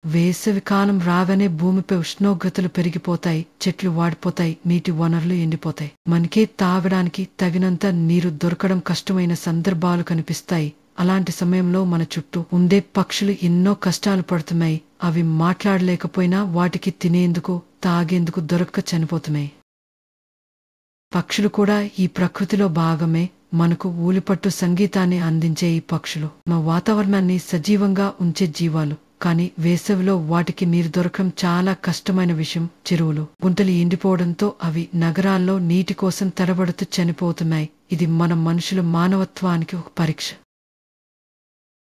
వేసవికాలం రాగానే భూమిపై ఉష్ణోగ్రతలు పెరిగిపోతాయి, చెట్లు వాడిపోతాయి, నీటి వనరులు ఎండిపోతాయి. మనకే తాగడానికి తగినంత నీరు దొరకడం కష్టమైన సందర్భాలు కనిపిస్తాయి. అలాంటి సమయంలో మన చుట్టూ ఉండే పక్షులు ఎన్నో కష్టాలు పడుతున్నాయి. అవి మాట్లాడలేకపోయినా వాటికి తినేందుకు, తాగేందుకు దొరక్క చనిపోతున్నాయి. పక్షులు కూడా ఈ ప్రకృతిలో భాగమే. మనకు ఊలిపట్టు సంగీతాన్ని అందించే ఈ పక్షులు మా వాతావరణాన్ని సజీవంగా ఉంచే జీవాలు. కానీ వేసవిలో వాటికి నీరు దొరకడం చాలా కష్టమైన విషయం. చెరువులు, గుంటలు ఎండిపోవడంతో అవి నగరాల్లో నీటి కోసం తడబడుతూ చనిపోతున్నాయి. ఇది మన మనుషుల మానవత్వానికి ఒక పరీక్ష.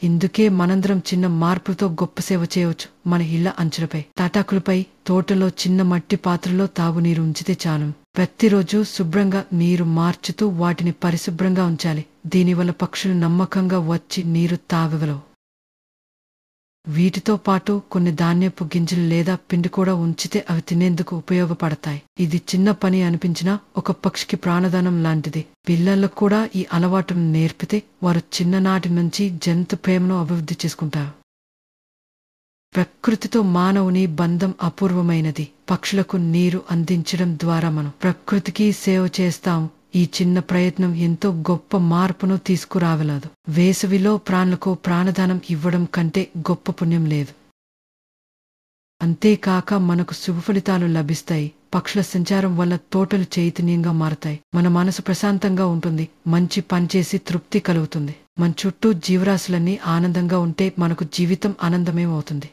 ఇందుకే మనందరం చిన్న మార్పుతో గొప్ప సేవ చేయవచ్చు. మన ఇళ్ల అంచులపై, తాటాకులపై, తోటలో చిన్న మట్టి పాత్రలో తాగునీరు ఉంచితే చాలు. ప్రతిరోజు శుభ్రంగా నీరు మార్చుతూ వాటిని పరిశుభ్రంగా ఉంచాలి. దీనివల్ల పక్షులు నమ్మకంగా వచ్చి నీరు తాగగలవు. వీటితో పాటు కొన్ని ధాన్యపు గింజలు లేదా పిండి కూడా ఉంచితే అవి తినేందుకు ఉపయోగపడతాయి. ఇది చిన్న పని అనిపించినా ఒక పక్షికి ప్రాణదానం లాంటిది. పిల్లలకు కూడా ఈ అలవాటును నేర్పితే వారు చిన్ననాటి నుంచి జంతు ప్రేమను అభివృద్ధి చేసుకుంటారు. ప్రకృతితో మానవుని బంధం అపూర్వమైనది. పక్షులకు నీరు అందించడం ద్వారా మనం ప్రకృతికి సేవ చేస్తాం. ఈ చిన్న ప్రయత్నం ఎంతో గొప్ప మార్పును తీసుకురాగలదు. వేసవిలో ప్రాణులకు ప్రాణదానం ఇవ్వడం కంటే గొప్ప పుణ్యం లేదు. అంతేకాక మనకు శుభ ఫలితాలు లభిస్తాయి. పక్షుల సంచారం వల్ల తోటలు చైతన్యంగా మారతాయి. మన మనసు ప్రశాంతంగా ఉంటుంది. మంచి పనిచేసి తృప్తి కలుగుతుంది. మన చుట్టూ జీవరాశులన్నీ ఆనందంగా ఉంటే మనకు జీవితం ఆనందమే అవుతుంది.